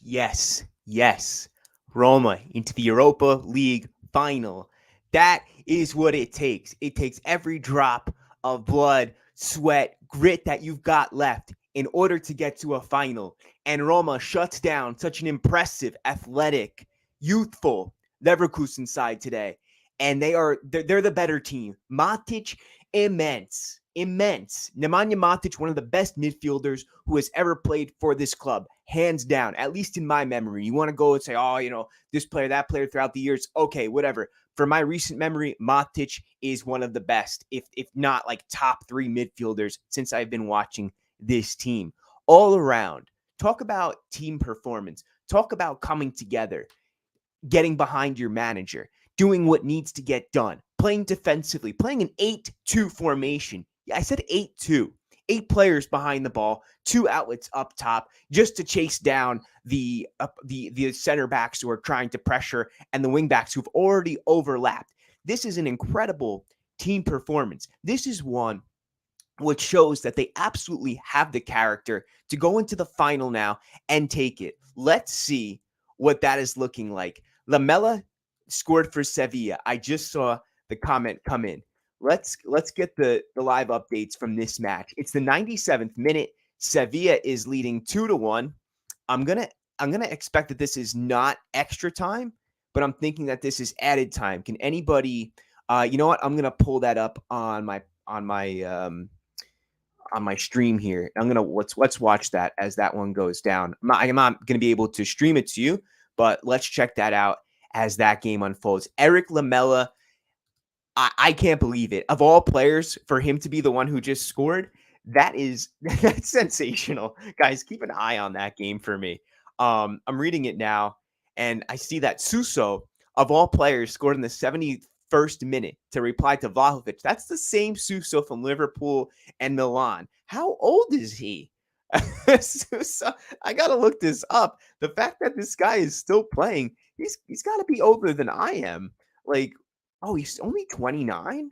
Yes, yes. Roma into the Europa League final. That is what it takes. It takes every drop of blood, sweat, grit that you've got left in order to get to a final. And Roma shuts down such an impressive, athletic, youthful Leverkusen side today. And they're the better team. Matic, immense, immense. Nemanja Matic, one of the best midfielders who has ever played for this club, hands down, at least in my memory. You want to go and say, oh, this player, that player throughout the years. Okay, whatever. For my recent memory, Matic is one of the best, if not like top three midfielders since I've been watching this team. All around, talk about team performance. Talk about coming together, getting behind your manager, doing what needs to get done, playing defensively, playing an 8-2 formation. Yeah, I said 8-2. 8 players behind the ball, 2 outlets up top, just to chase down the center backs who are trying to pressure and the wing backs who've already overlapped. This is an incredible team performance. This is one which shows that they absolutely have the character to go into the final now and take it. Let's see what that is looking like. Lamela scored for Sevilla. I just saw the comment come in. Let's get the live updates from this match. It's the 97th minute. Sevilla is leading 2-1. I'm gonna expect that this is not extra time, but I'm thinking that this is added time. Can anybody you know what? I'm gonna pull that up on my stream here. I'm gonna let's watch that as that one goes down. I'm not gonna be able to stream it to you, but let's check that out as that game unfolds. Eric Lamela, I can't believe it. Of all players, for him to be the one who just scored, that's sensational. Guys, keep an eye on that game for me. I'm reading it now, and I see that Suso, of all players, scored in the 71st minute to reply to Vlahovic. That's the same Suso from Liverpool and Milan. How old is he? Suso, I gotta look this up. The fact that this guy is still playing, he's got to be older than I am. Like, oh, he's only 29?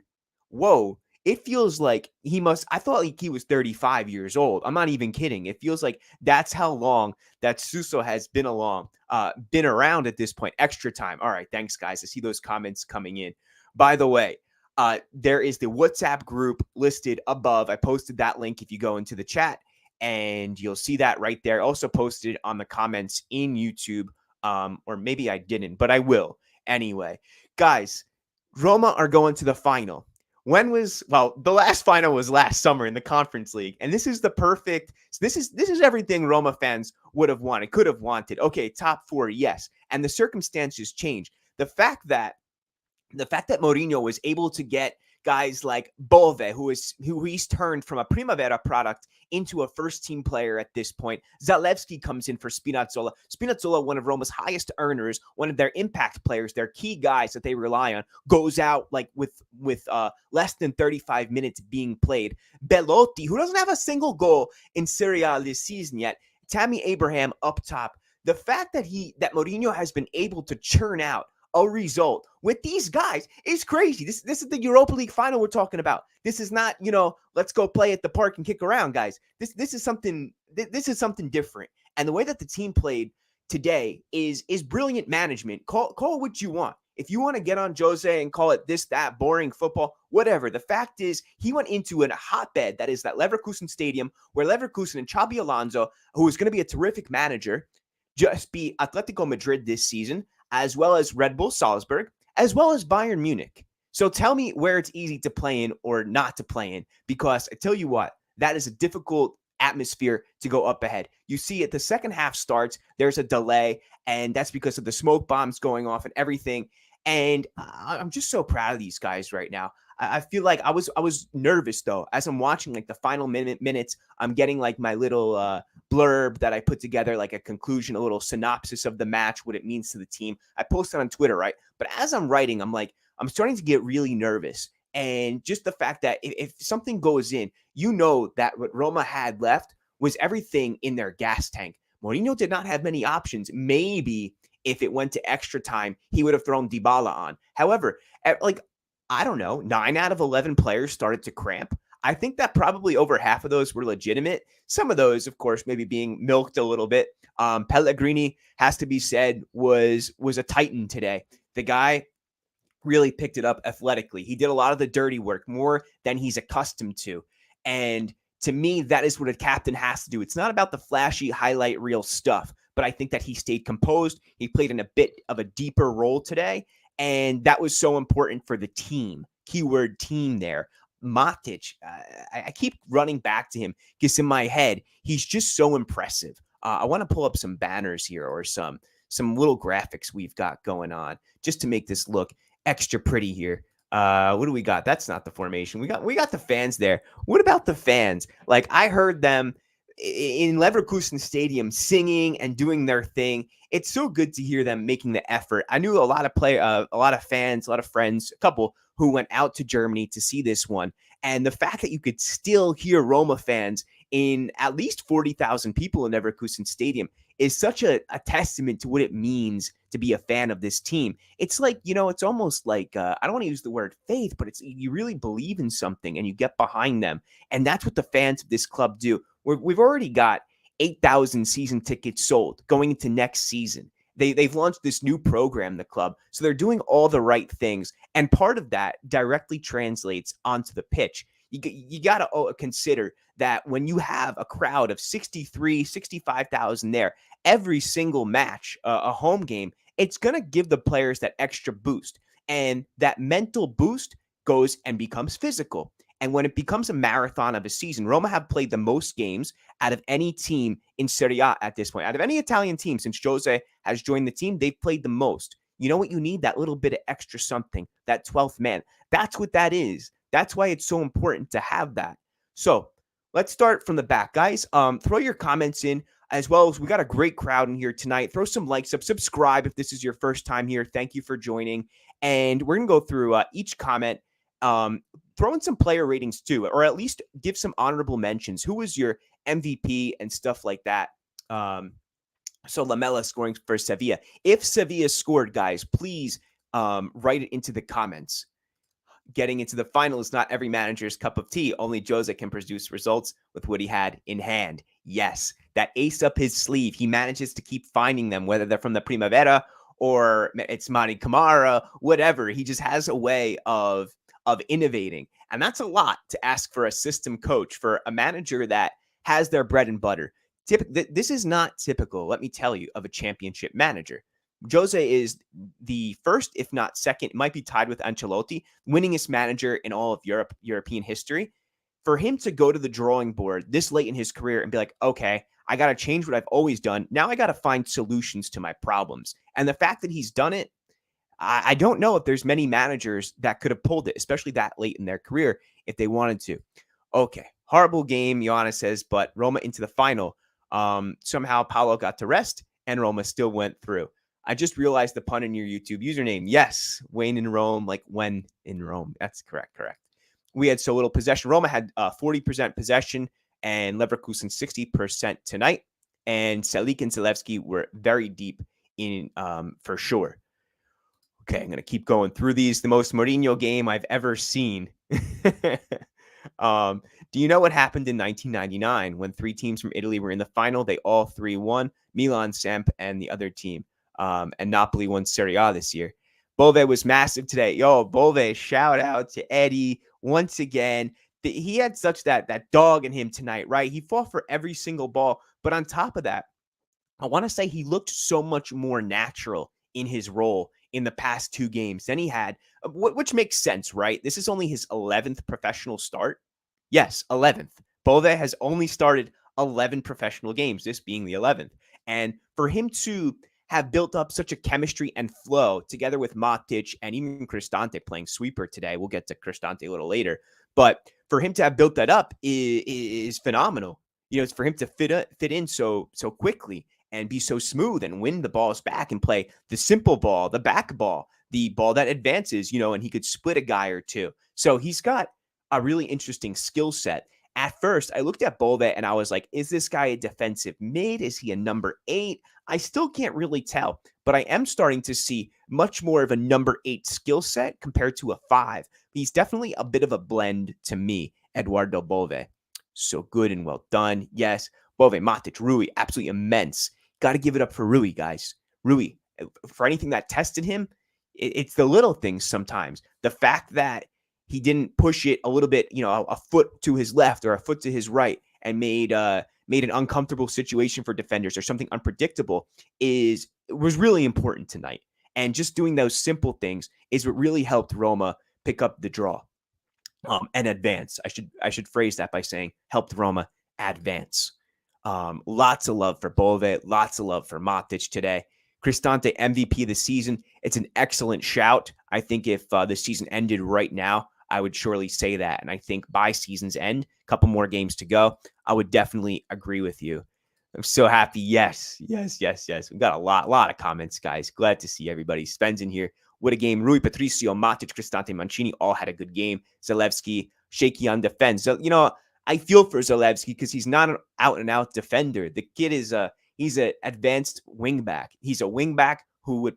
Whoa. It feels like I thought like he was 35 years old. I'm not even kidding. It feels like that's how long that Suso has been around at this point. Extra time. All right. Thanks, guys. I see those comments coming in. By the way, there is the WhatsApp group listed above. I posted that link if you go into the chat, and you'll see that right there. Also posted on the comments in YouTube. Or maybe I didn't, but I will anyway. Guys, Roma are going to the final. The last final was last summer in the Conference League, and this is this is everything Roma fans would have wanted, could have wanted. Okay, top 4, yes, and the circumstances change. The fact that Mourinho was able to get guys like Bove, who he's turned from a Primavera product into a first-team player at this point. Zalewski comes in for Spinazzola. Spinazzola, one of Roma's highest earners, one of their impact players, their key guys that they rely on, goes out like with less than 35 minutes being played. Belotti, who doesn't have a single goal in Serie A this season yet. Tammy Abraham up top. The fact that Mourinho has been able to churn out a result with these guys is crazy. This is the Europa League final we're talking about. This is not, let's go play at the park and kick around, guys. This is something different. And the way that the team played today is brilliant management. Call it what you want. If you want to get on Jose and call it this, that, boring football, whatever. The fact is, he went into a hotbed that is that Leverkusen stadium, where Leverkusen and Xabi Alonso, who is going to be a terrific manager, just beat Atletico Madrid this season, as well as Red Bull Salzburg, as well as Bayern Munich. So tell me where it's easy to play in or not to play in, because I tell you what, that is a difficult atmosphere to go up ahead. You see it, the second half starts, there's a delay, and that's because of the smoke bombs going off and everything. And I'm just so proud of these guys right now. I feel like I was nervous, though, as I'm watching like the final minutes. I'm getting like my little blurb that I put together, like a conclusion, a little synopsis of the match, what it means to the team. I posted on Twitter, right? But as I'm writing, I'm starting to get really nervous. And just the fact that if something goes in, that what Roma had left was everything in their gas tank. Mourinho did not have many options. Maybe if it went to extra time, he would have thrown Dybala on. However, I don't know, 9 out of 11 players started to cramp. I think that probably over half of those were legitimate. Some of those, of course, maybe being milked a little bit. Pellegrini, has to be said, was a titan today. The guy really picked it up athletically. He did a lot of the dirty work, more than he's accustomed to. And to me, that is what a captain has to do. It's not about the flashy highlight reel stuff, but I think that he stayed composed. He played in a bit of a deeper role today, and that was so important for the team. Keyword team there. Matic, I keep running back to him because in my head, he's just so impressive. I want to pull up some banners here or some little graphics we've got going on just to make this look extra pretty here. What do we got? That's not the formation. We got the fans there. What about the fans? Like, I heard them in Leverkusen Stadium singing and doing their thing. It's so good to hear them making the effort. I knew a lot of fans, a lot of friends, a couple who went out to Germany to see this one. And the fact that you could still hear Roma fans in at least 40,000 people in Leverkusen Stadium is such a testament to what it means to be a fan of this team. It's like, it's almost like, I don't want to use the word faith, but it's, you really believe in something and you get behind them. And that's what the fans of this club do. We've already got 8,000 season tickets sold going into next season. They've launched this new program, the club. So they're doing all the right things. And part of that directly translates onto the pitch. You got to consider that when you have a crowd of 65,000 there, every single match, a home game, it's going to give the players that extra boost. And that mental boost goes and becomes physical. And when it becomes a marathon of a season, Roma have played the most games out of any team in Serie A at this point. Out of any Italian team since Jose has joined the team, they've played the most. You know what you need? That little bit of extra something, that 12th man. That's what that is. That's why it's so important to have that. So let's start from the back, guys. Throw your comments in, as well as we got a great crowd in here tonight. Throw some likes up, subscribe if this is your first time here. Thank you for joining. And we're going to go through each comment. Throw in some player ratings too, or at least give some honorable mentions. Who was your MVP and stuff like that? So Lamela scoring for Sevilla. If Sevilla scored, guys, please write it into the comments. Getting into the final is not every manager's cup of tea. Only Jose can produce results with what he had in hand. Yes, that ace up his sleeve. He manages to keep finding them, whether they're from the Primavera or it's Mani Camara, whatever. He just has a way of innovating. And that's a lot to ask for a system coach, for a manager that has their bread and butter. This is not typical, let me tell you, of a championship manager. Jose is the first, if not second, might be tied with Ancelotti, winningest manager in all of European history. For him to go to the drawing board this late in his career and be like, okay, I got to change what I've always done. Now I got to find solutions to my problems. And the fact that he's done it, I don't know if there's many managers that could have pulled it, especially that late in their career, if they wanted to. Okay, horrible game, Joanna says, but Roma into the final. Somehow Paulo got to rest and Roma still went through. I just realized the pun in your YouTube username. Yes, Wayne in Rome, like when in Rome. That's correct. We had so little possession. Roma had 40% possession and Leverkusen 60% tonight. And Salik and Zalewski were very deep in for sure. Okay, I'm going to keep going through these. The most Mourinho game I've ever seen. Do you know what happened in 1999 when three teams from Italy were in the final? They all three won. Milan, Samp, and the other team. And Napoli won Serie A this year. Bove was massive today. Yo, Bove, shout out to Eddie once again. He had such that dog in him tonight, right? He fought for every single ball. But on top of that, I want to say he looked so much more natural in his role in the past two games than he had, which makes sense, right? This is only his 11th professional start. Yes, 11th. Bove has only started 11 professional games, this being the 11th. And for him to have built up such a chemistry and flow together with Matic and even Cristante playing sweeper today. We'll get to Cristante a little later. But for him to have built that up is phenomenal. It's for him to fit in so quickly and be so smooth and win the balls back and play the simple ball, the back ball, the ball that advances, and he could split a guy or two. So he's got a really interesting skill set. At first, I looked at Bove and I was like, is this guy a defensive mid? Is he a number 8? I still can't really tell, but I am starting to see much more of a number 8 skill set compared to a 5. He's definitely a bit of a blend to me. Eduardo Bove. So good and well done. Yes, Bove, Matic, Rui, absolutely immense. Got to give it up for Rui, guys. Rui, for anything that tested him, it's the little things sometimes. The fact that he didn't push it a little bit, a foot to his left or a foot to his right and made an uncomfortable situation for defenders or something unpredictable was really important tonight. And just doing those simple things is what really helped Roma pick up the draw and advance. I should phrase that by saying helped Roma advance. Lots of love for Bove, lots of love for Matic today. Cristante MVP of the season. It's an excellent shout. I think if the season ended right now, I would surely say that. And I think by season's end, a couple more games to go, I would definitely agree with you. I'm so happy. Yes. We've got a lot of comments, guys. Glad to see everybody. Sven's in here. What a game. Rui Patricio, Matic, Cristante, Mancini all had a good game. Zalewski, shaky on defense. So, I feel for Zalewski because he's not an out-and-out defender. The kid he's an advanced wingback. He's a wingback who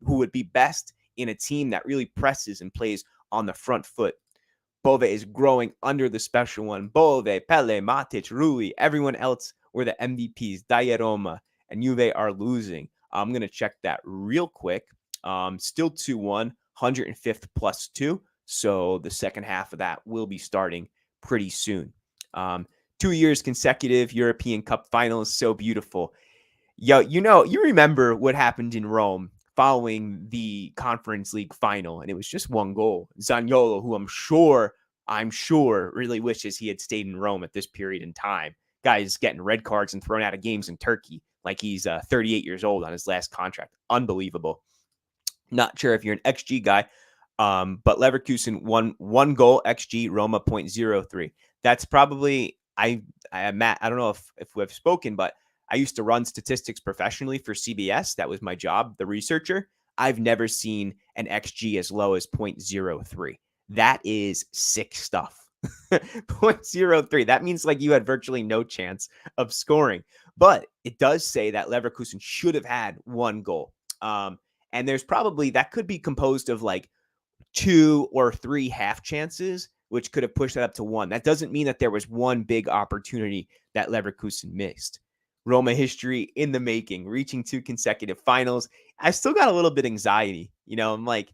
would be best in a team that really presses and plays on the front foot. Bove is growing under the special one. Bove, Pele, Matic, Rui, everyone else were the MVPs. Dai Roma and Juve are losing. I'm going to check that real quick. Still 2-1, 105th plus 2. So the second half of that will be starting pretty soon. 2 years consecutive European Cup finals. So beautiful. Yo, you remember what happened in Rome following the Conference League final, and it was just one goal. Zaniolo, who I'm sure really wishes he had stayed in Rome at this period in time. Guy's getting red cards and thrown out of games in Turkey like he's 38 years old on his last contract. Unbelievable. Not sure if you're an XG guy, but Leverkusen one goal XG, Roma 0.03. That's probably Matt. I don't know if we've spoken, but I used to run statistics professionally for CBS. That was my job, the researcher. I've never seen an XG as low as 0.03. That is sick stuff. 0.03. That means like you had virtually no chance of scoring. But it does say that Leverkusen should have had one goal. And there's probably that could be composed of like 2 or 3 half chances, which could have pushed that up to 1. That doesn't mean that there was one big opportunity that Leverkusen missed. Roma history in the making, reaching 2 consecutive finals. I still got a little bit of anxiety. I'm like,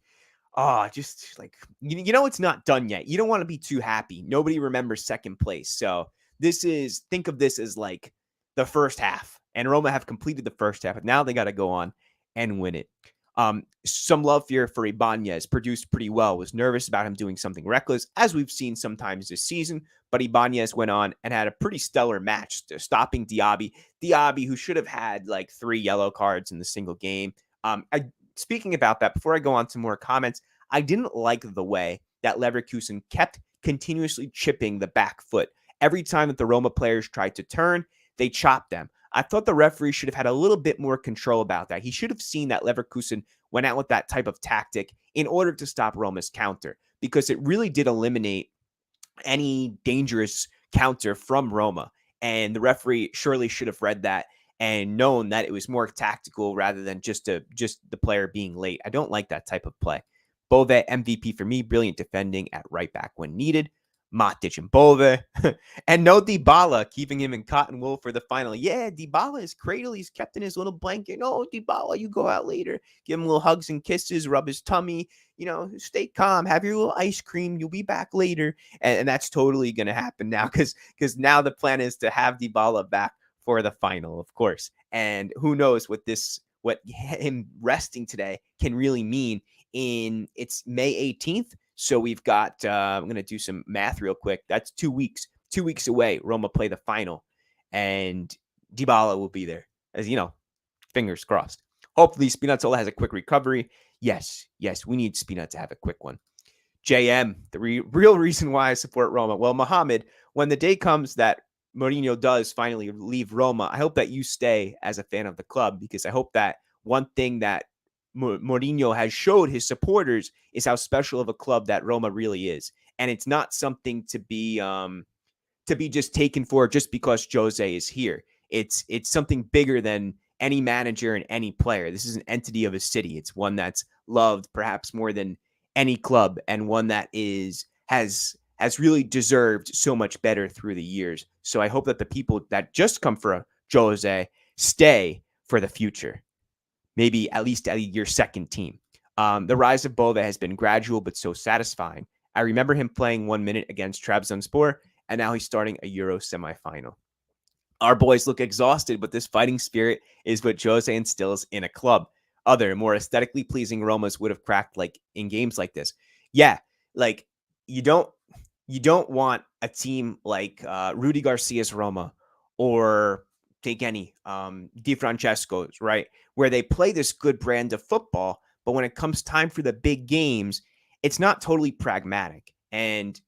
just like, it's not done yet. You don't want to be too happy. Nobody remembers second place. So think of this as like the first half. And Roma have completed the first half. Now they got to go on and win it. Some love here for Ibanez, produced pretty well. Was nervous about him doing something reckless, as we've seen sometimes this season. But Ibanez went on and had a pretty stellar match, stopping Diaby. Diaby, who should have had like 3 yellow cards in the single game. Speaking about that, before I go on to more comments, I didn't like the way that Leverkusen kept continuously chipping the back foot. Every time that the Roma players tried to turn, they chopped them. I thought the referee should have had a little bit more control about that. He should have seen that Leverkusen went out with that type of tactic in order to stop Roma's counter, because it really did eliminate any dangerous counter from Roma. And the referee surely should have read that and known that it was more tactical rather than just the player being late. I don't like that type of play. Bove, MVP for me, brilliant defending at right back when needed. Matic and Bove. And no Dybala, keeping him in cotton wool for the final. Yeah, Dybala is cradle. He's kept in his little blanket. No, Dybala, you go out later. Give him little hugs and kisses, rub his tummy. Stay calm. Have your little ice cream. You'll be back later. And that's totally going to happen now because now the plan is to have Dybala back for the final, of course. And who knows what him resting today can really mean. It's May 18th. So we've got, I'm going to do some math real quick. That's 2 weeks. 2 weeks away, Roma play the final. And Dybala will be there. As you know, fingers crossed. Hopefully Spinazzola has a quick recovery. Yes, we need Spinazzola to have a quick one. JM, the real reason why I support Roma. Well, Mohammed, when the day comes that Mourinho does finally leave Roma, I hope that you stay as a fan of the club, because I hope that one thing that Mourinho has showed his supporters is how special of a club that Roma really is. And it's not something to be just taken for just because Jose is here. It's something bigger than any manager and any player. This is an entity of a city. It's one that's loved perhaps more than any club, and one that has has really deserved so much better through the years. So I hope that the people that just come for Jose stay for the future, maybe at least at your second team. The rise of Bove has been gradual but so satisfying. I remember him playing 1 minute against Trabzonspor, and now he's starting a Euro semifinal. Our boys look exhausted, but this fighting spirit is what Jose instills in a club. Other, more aesthetically pleasing Romas would have cracked like in games like this. Yeah, like you don't want a team like Rudy Garcia's Roma or take any Di Francesco's, right? Where they play this good brand of football, but when it comes time for the big games, it's not totally pragmatic. And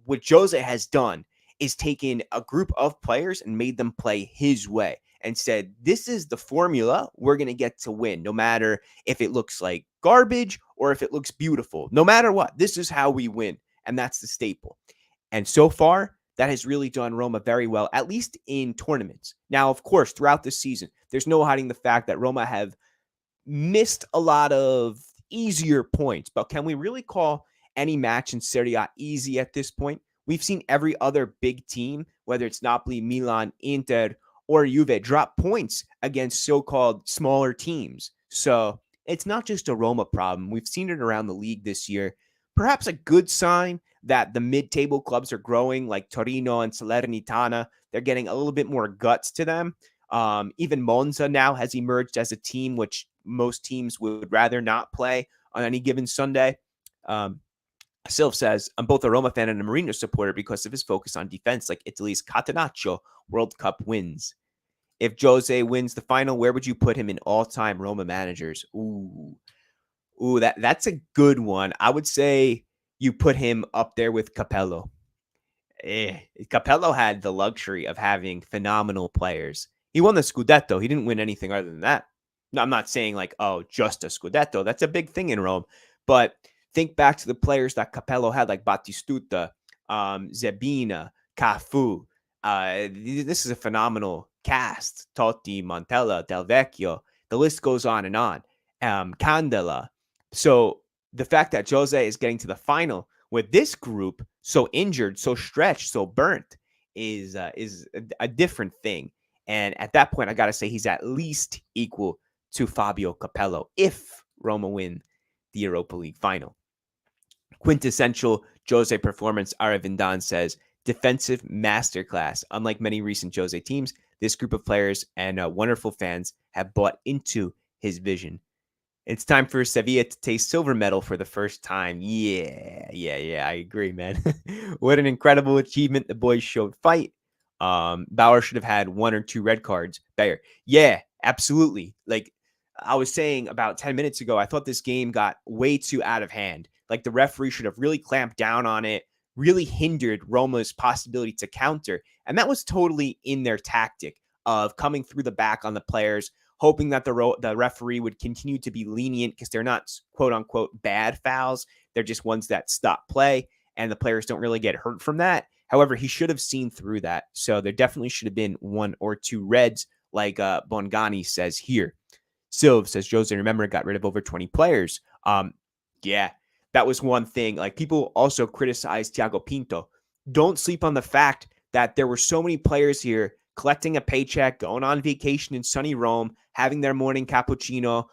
what Jose has done is taken a group of players and made them play his way and said, this is the formula we're going to get to win, no matter if it looks like garbage or if it looks beautiful. No matter what, this is how we win. And that's the staple. And so far, that has really done Roma very well, at least in tournaments. Now, of course, throughout the season, there's no hiding the fact that Roma have missed a lot of easier points. But can we really call any match in Serie A easy at this point? We've seen every other big team, whether it's Napoli, Milan, Inter, or Juve, drop points against so-called smaller teams. So it's not just a Roma problem. We've seen it around the league this year. Perhaps a good sign that the mid-table clubs are growing, like Torino and Salernitana. They're getting a little bit more guts to them. Even Monza now has emerged as a team which most teams would rather not play on any given Sunday. Silv says, I'm both a Roma fan and a Mourinho supporter because of his focus on defense, like Italy's Catenaccio World Cup wins. If Jose wins the final, where would you put him in all-time Roma managers? Ooh, that's a good one. I would say you put him up there with Capello. Capello had the luxury of having phenomenal players. He won the Scudetto. He didn't win anything other than that. No, I'm not saying like, oh, just a Scudetto. That's a big thing in Rome. But think back to the players that Capello had, like Battistuta, Zebina, Cafu. This is a phenomenal cast. Totti, Montella, Del Vecchio. The list goes on and on. Candela. So the fact that Jose is getting to the final with this group so injured, so stretched, so burnt is a different thing. And at that point, I got to say he's at least equal to Fabio Capello if Roma win the Europa League final. Quintessential Jose performance, Aravindan says, defensive masterclass. Unlike many recent Jose teams, this group of players and wonderful fans have bought into his vision. It's time for Sevilla to taste silver medal for the first time. Yeah, I agree, man. What an incredible achievement. The boys showed fight. Bauer should have had 1 or 2 red cards. Bayer. Yeah, absolutely. Like I was saying about 10 minutes ago, I thought this game got way too out of hand. Like the referee should have really clamped down on it, really hindered Roma's possibility to counter. And that was totally in their tactic of coming through the back on the players, hoping that the referee would continue to be lenient because they're not quote unquote bad fouls. They're just ones that stop play and the players don't really get hurt from that. However, he should have seen through that. So there definitely should have been 1 or 2 reds like Bongani says here. Silv says, Jose, remember, got rid of over 20 players. Yeah, that was one thing. Like people also criticize Thiago Pinto. Don't sleep on the fact that there were so many players here collecting a paycheck, going on vacation in sunny Rome, having their morning cappuccino,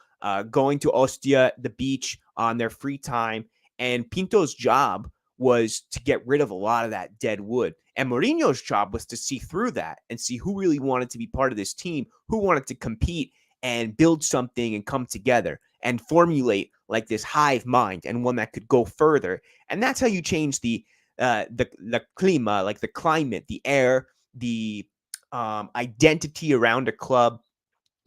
going to Ostia, the beach on their free time. And Pinto's job was to get rid of a lot of that dead wood. And Mourinho's job was to see through that and see who really wanted to be part of this team, who wanted to compete and build something and come together and formulate like this hive mind and one that could go further. And that's how you change the clima, like the climate, the air, the identity around a club,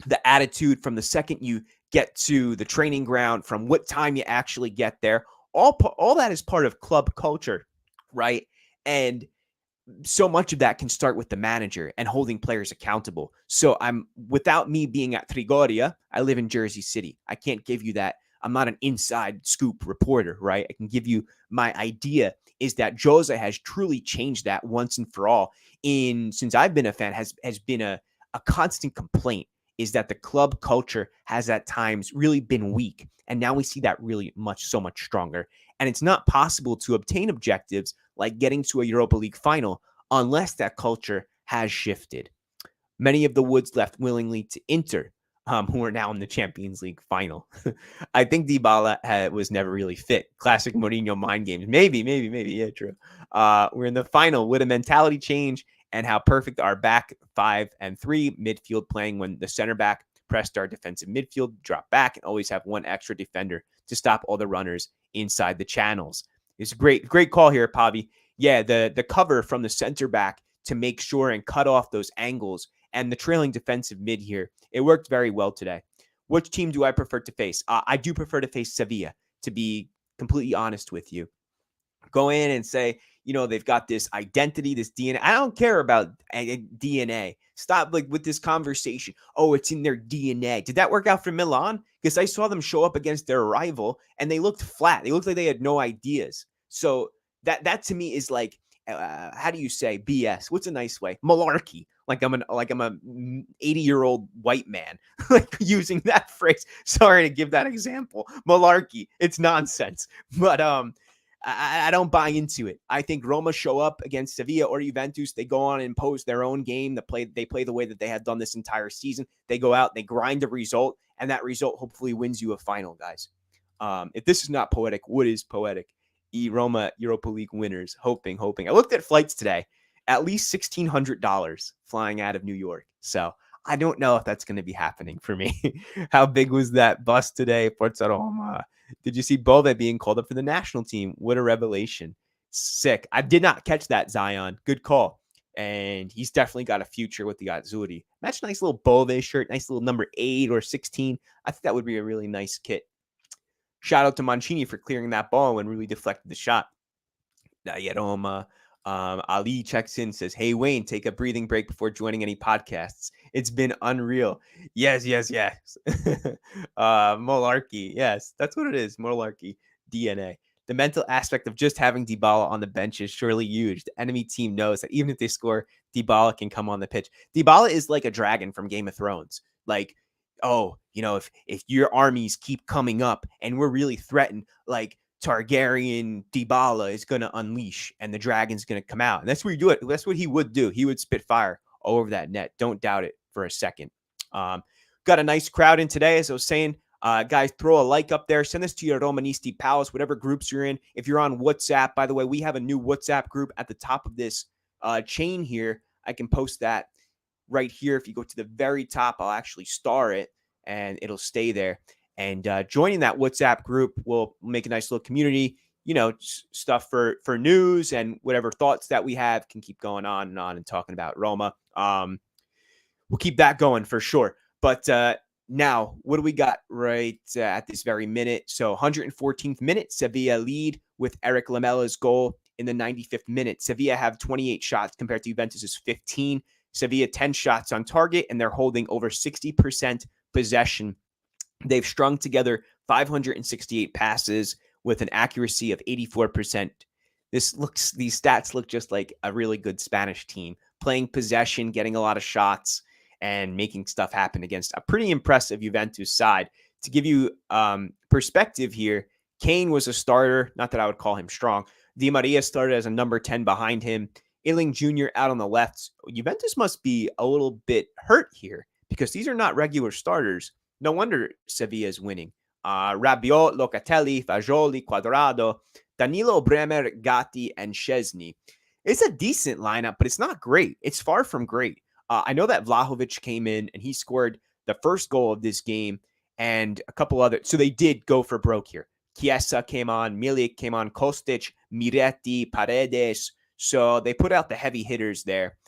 the attitude from the second you get to the training ground, from what time you actually get there. All that is part of club culture, right? And so much of that can start with the manager and holding players accountable. So without me being at Trigoria, I live in Jersey City. I can't give you that. I'm not an inside scoop reporter, right? I can give you my idea is that Jose has truly changed that once and for all. Since I've been a fan, has been a constant complaint is that the club culture has at times really been weak. And now we see that really so much stronger. And it's not possible to obtain objectives like getting to a Europa League final unless that culture has shifted. Many of the Woods left willingly to Inter, who are now in the Champions League final. I think Dybala was never really fit. Classic Mourinho mind games. Maybe. Yeah, true. We're in the final. Would a mentality change and how perfect our back 5 and 3 midfield playing when the center back pressed our defensive midfield, drop back, and always have one extra defender to stop all the runners inside the channels. It's a great call here, Pavi. Yeah, the cover from the center back to make sure and cut off those angles and the trailing defensive mid here. It worked very well today. Which team do I prefer to face? I do prefer to face Sevilla, to be completely honest with you. Go in and say, they've got this identity, this DNA. I don't care about DNA. Stop with this conversation. Oh, it's in their DNA. Did that work out for Milan? Because I saw them show up against their rival and they looked flat. They looked like they had no ideas. So that to me is like, how do you say BS? What's a nice way? Malarkey. Like I'm a 80-year-old white man, like using that phrase. Sorry to give that example. Malarkey. It's nonsense. But I don't buy into it. I think Roma show up against Sevilla or Juventus. They go on and impose their own game. They play the way that they have done this entire season. They go out, they grind a result, and that result hopefully wins you a final, guys. If this is not poetic, what is poetic? Roma Europa League winners. Hoping. I looked at flights today. At least $1,600 flying out of New York. So I don't know if that's going to be happening for me. How big was that bus today? Forza Roma. Did you see Bove being called up for the national team? What a revelation. Sick. I did not catch that, Zion. Good call. And he's definitely got a future with the Azzurri. Match nice little Bove shirt, nice little number 8 or 16. I think that would be a really nice kit. Shout out to Mancini for clearing that ball and really deflected the shot. Roma. Ali checks in, says, "Hey, Wayne, take a breathing break before joining any podcasts. It's been unreal." Yes. Malarkey. Yes, that's what it is. Malarkey. DNA. The mental aspect of just having Dybala on the bench is surely huge. The enemy team knows that even if they score, Dybala can come on the pitch. Dybala is like a dragon from Game of Thrones. Like, if your armies keep coming up and we're really threatened, like, Targaryen Dybala is going to unleash and the dragon's going to come out. And that's what you do it. That's what he would do. He would spit fire all over that net. Don't doubt it for a second. Got a nice crowd in today, as I was saying. Guys, throw a like up there. Send this to your Romanisti pals, whatever groups you're in. If you're on WhatsApp, by the way, we have a new WhatsApp group at the top of this chain here. I can post that right here. If you go to the very top, I'll actually star it and it'll stay there. And joining that WhatsApp group will make a nice little community, stuff for news and whatever thoughts that we have can keep going on and talking about Roma. We'll keep that going for sure. But now, what do we got right at this very minute? So 114th minute, Sevilla lead with Eric Lamella's goal in the 95th minute. Sevilla have 28 shots compared to Juventus's 15. Sevilla 10 shots on target, and they're holding over 60% possession. They've strung together 568 passes with an accuracy of 84%. These stats look just like a really good Spanish team, playing possession, getting a lot of shots, and making stuff happen against a pretty impressive Juventus side. To give you perspective here, Kane was a starter. Not that I would call him strong. Di Maria started as a number 10 behind him. Iling Jr. out on the left. Juventus must be a little bit hurt here because these are not regular starters. No wonder Sevilla is winning. Rabiot, Locatelli, Fagioli, Cuadrado, Danilo, Bremer, Gatti, and Szczesny. It's a decent lineup, but it's not great. It's far from great. I know that Vlahovic came in and he scored the first goal of this game and a couple other. So they did go for broke here. Chiesa came on, Milik came on, Kostic, Miretti, Paredes. So they put out the heavy hitters there.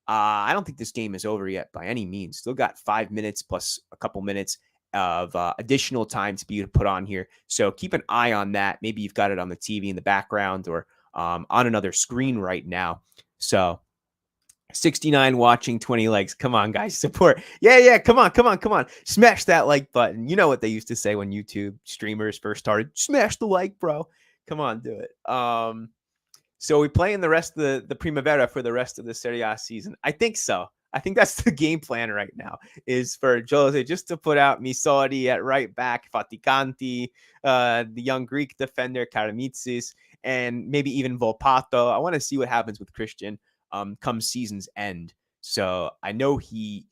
I don't think this game is over yet by any means. Still got 5 minutes plus a couple minutes of additional time to be put on here. So keep an eye on that. Maybe you've got it on the TV in the background or on another screen right now. So 69 watching, 20 likes. Come on, guys. Support. Yeah. Come on. Smash that like button. You know what they used to say when YouTube streamers first started. Smash the like, bro. Come on, do it. So we play in the rest of the Primavera for the rest of the Serie A season. I think so. I think that's the game plan right now is for Jose just to put out Misori at right back, Faticanti, the young Greek defender Karamitsis, and maybe even Volpato. I want to see what happens with Christian come season's end. So I know he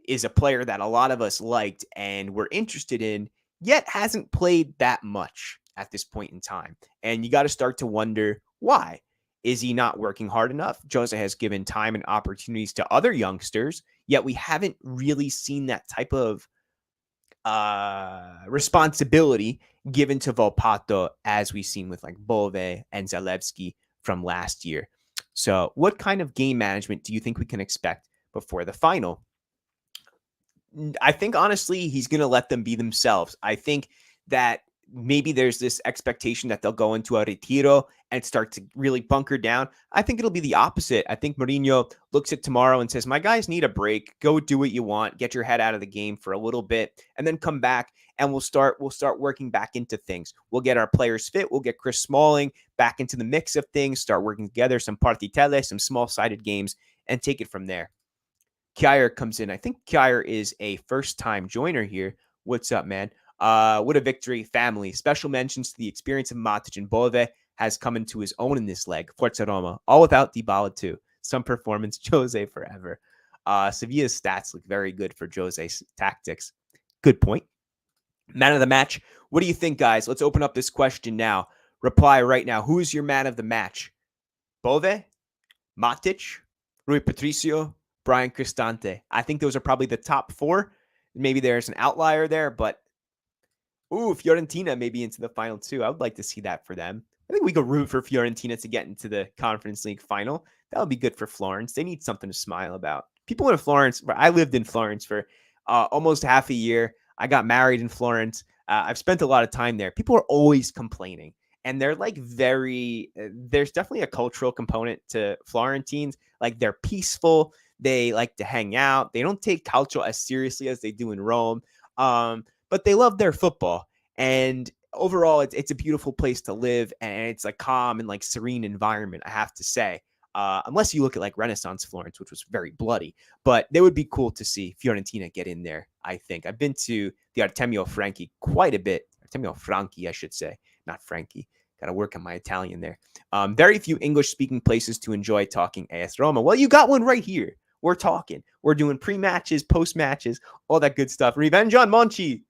is a player that a lot of us liked and were interested in, yet hasn't played that much at this point in time. And you got to start to wonder why. Is he not working hard enough? Jose has given time and opportunities to other youngsters, yet we haven't really seen that type of responsibility given to Volpato as we've seen with like Bove and Zalewski from last year. So, what kind of game management do you think we can expect before the final? I think honestly, he's going to let them be themselves. I think that maybe there's this expectation that they'll go into a retiro and start to really bunker down. I think it'll be the opposite. I think Mourinho looks at tomorrow and says, "My guys need a break. Go do what you want. Get your head out of the game for a little bit, and then come back and we'll start working back into things. We'll get our players fit. We'll get Chris Smalling back into the mix of things. Start working together, some partitelle, some small-sided games, and take it from there." Kjaer comes in. I think Kjaer is a first-time joiner here. What's up, man? What a victory, family. Special mentions to the experience of Matic and Bove has come into his own in this leg. Forza Roma, all without Dybala too. Some performance, Jose forever. Sevilla's stats look very good for Jose's tactics. Good point. Man of the match. What do you think, guys? Let's open up this question now. Reply right now. Who is your man of the match? Bove, Matic, Rui Patricio, Brian Cristante. I think those are probably the top four. Maybe there's an outlier there, but Fiorentina may be into the final too. I would like to see that for them. I think we could root for Fiorentina to get into the Conference League final. That would be good for Florence. They need something to smile about. People in Florence, I lived in Florence for almost half a year. I got married in Florence. I've spent a lot of time there. People are always complaining. And they're like there's definitely a cultural component to Florentines. Like they're peaceful. They like to hang out. They don't take culture as seriously as they do in Rome. But they love their football. And overall, it's a beautiful place to live. And it's a calm and like serene environment, I have to say. Unless you look at like Renaissance Florence, which was very bloody. But they would be cool to see Fiorentina get in there, I think. I've been to the Artemio Franchi quite a bit. Artemio Franchi, I should say. Not Frankie. Got to work on my Italian there. Very few English-speaking places to enjoy talking AS Roma. Well, you got one right here. We're talking. We're doing pre-matches, post-matches, all that good stuff. Revenge on Monchi.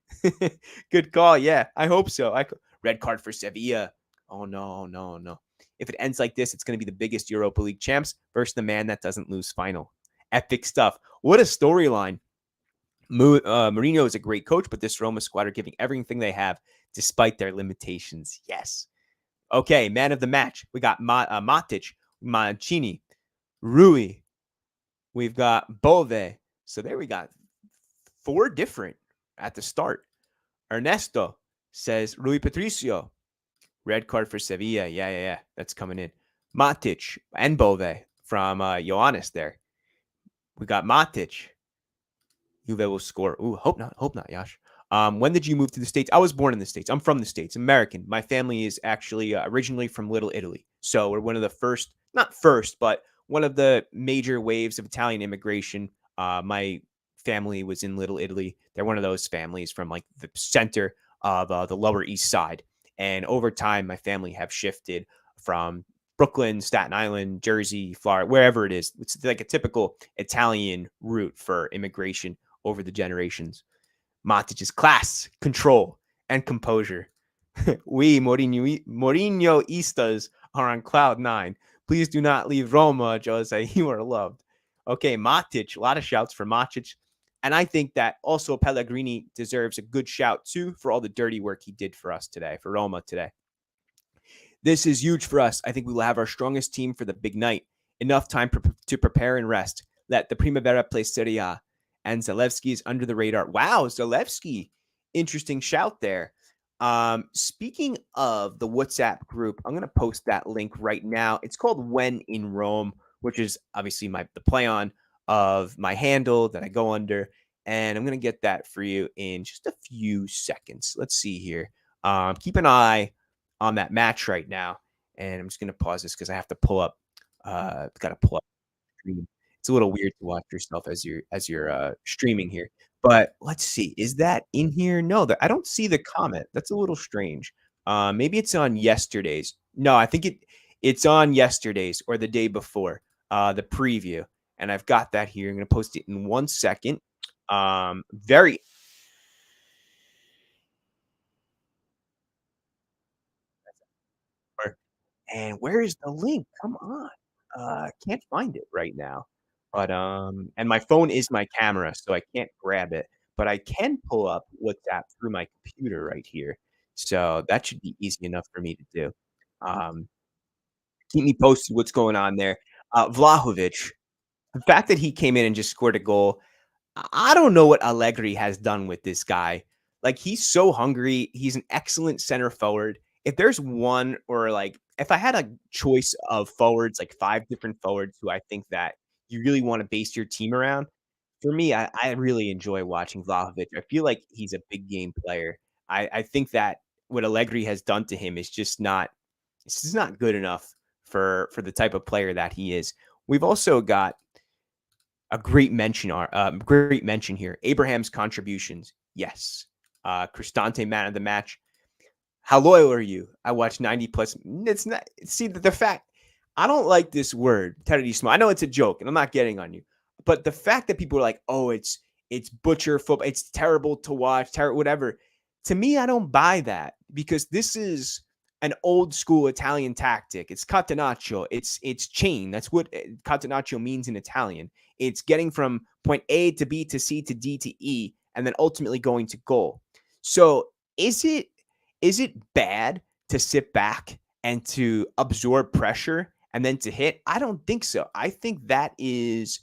Good call. Yeah, I hope so. Red card for Sevilla. Oh, no, no, no. If it ends like this, it's going to be the biggest Europa League champs versus the man that doesn't lose final. Epic stuff. What a storyline. Mourinho is a great coach, but this Roma squad are giving everything they have despite their limitations. Yes. Okay, man of the match. We got Matic, Mancini, Rui. We've got Bove. So there we got four different at the start. Ernesto says Rui Patricio. Red card for Sevilla. Yeah. That's coming in. Matic and Bove from Ioannis there. We got Matic. Juve will score. Ooh, hope not, Yash. When did you move to the States? I was born in the States. I'm from the States, American. My family is actually originally from Little Italy. So we're one of the first, not first, but one of the major waves of Italian immigration. My family was in Little Italy. They're one of those families from like the center of the Lower East Side. And over time, my family have shifted from Brooklyn, Staten Island, Jersey, Florida, wherever it is. It's like a typical Italian route for immigration over the generations. Matic's class, control, and composure. We Mourinhoistas are on cloud nine. Please do not leave Roma, Jose. You are loved. Okay, Matic. A lot of shouts for Matic. And I think that also Pellegrini deserves a good shout, too, for all the dirty work he did for us today, for Roma today. This is huge for us. I think we will have our strongest team for the big night. Enough time to prepare and rest. Let the Primavera play Serie A. And Zalewski is under the radar. Wow, Zalewski. Interesting shout there. Speaking of the WhatsApp group, I'm going to post that link right now. It's called When in Rome, which is obviously the play on of my handle that I go under. And I'm going to get that for you in just a few seconds. Let's see here. Keep an eye on that match right now. And I'm just going to pause this because I have to pull up. Got to pull up the screen. It's a little weird to watch yourself as you're streaming here. But let's see, is that in here? No, I don't see the comment. That's a little strange. Maybe it's on yesterday's. No, I think it's on yesterday's or the day before, the preview. And I've got that here. I'm gonna post it in 1 second. Very and where is the link? Come on. Can't find it right now. But, and my phone is my camera, so I can't grab it, but I can pull up WhatsApp through my computer right here. So that should be easy enough for me to do. Um, Keep me posted what's going on there. Vlahovic, the fact that he came in and just scored a goal, I don't know what Allegri has done with this guy. Like, he's so hungry. He's an excellent center forward. If there's one or like if I had a choice of forwards, like 5 different forwards who I think that you really wanna base your team around, for me, I really enjoy watching Vlahovic. I feel like he's a big game player. I think that what Allegri has done to him is just not it's just not good enough for the type of player that he is. We've also got a great mention here. Abraham's contributions, yes. Cristante man of the match. How loyal are you? I watched 90 plus. It's not. See the fact. I don't like this word, terrorismo. I know it's a joke, and I'm not getting on you, but the fact that people are like, "Oh, it's butcher football. It's terrible to watch. Terrible, whatever." To me, I don't buy that because this is an old school Italian tactic. It's catenaccio. It's chain. That's what catenaccio means in Italian. It's getting from point A to B to C to D to E, and then ultimately going to goal. So is it bad to sit back and to absorb pressure and then to hit? I don't think so. I think that is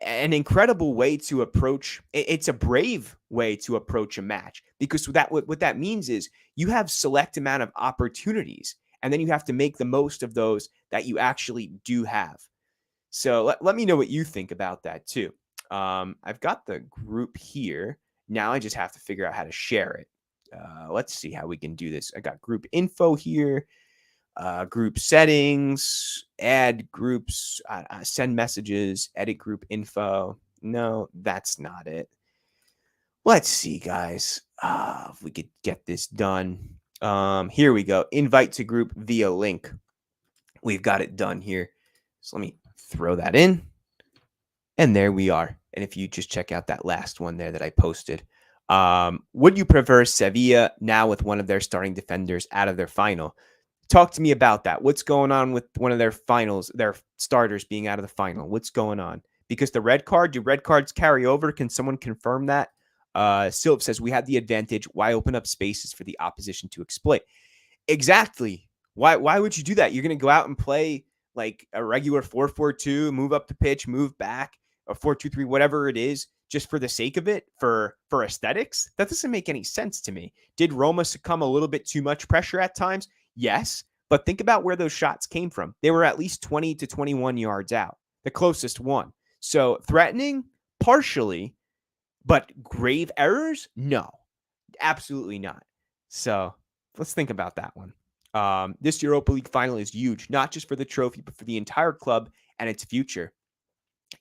an incredible way to approach it's a brave way to approach a match because what that means is you have select amount of opportunities and then you have to make the most of those that you actually do have. So let me know what you think about that too. I've got the group here. Now I just have to figure out how to share it. Let's see how we can do this. I got group info here, group settings, add groups, send messages, edit group info. No, that's not it. Let's see, guys. If we could get this done. Here we go. Invite to group via link. We've got it done here. So let me throw that in. And there we are. And if you just check out that last one there that I posted, would you prefer Sevilla now with one of their starting defenders out of their final? Talk to me about that. What's going on with one of their finals, their starters being out of the final? What's going on? Because the red card, do red cards carry over? Can someone confirm that? Silv says, we had the advantage. Why open up spaces for the opposition to exploit? Exactly. Why would you do that? You're going to go out and play like a regular 4-4-2, move up the pitch, move back, a 4-2-3, whatever it is, just for the sake of it, for aesthetics? That doesn't make any sense to me. Did Roma succumb a little bit too much pressure at times? Yes, but think about where those shots came from. They were at least 20 to 21 yards out, the closest one. So threatening, partially, but grave errors? No, absolutely not. So let's think about that one. This Europa League final is huge, not just for the trophy, but for the entire club and its future.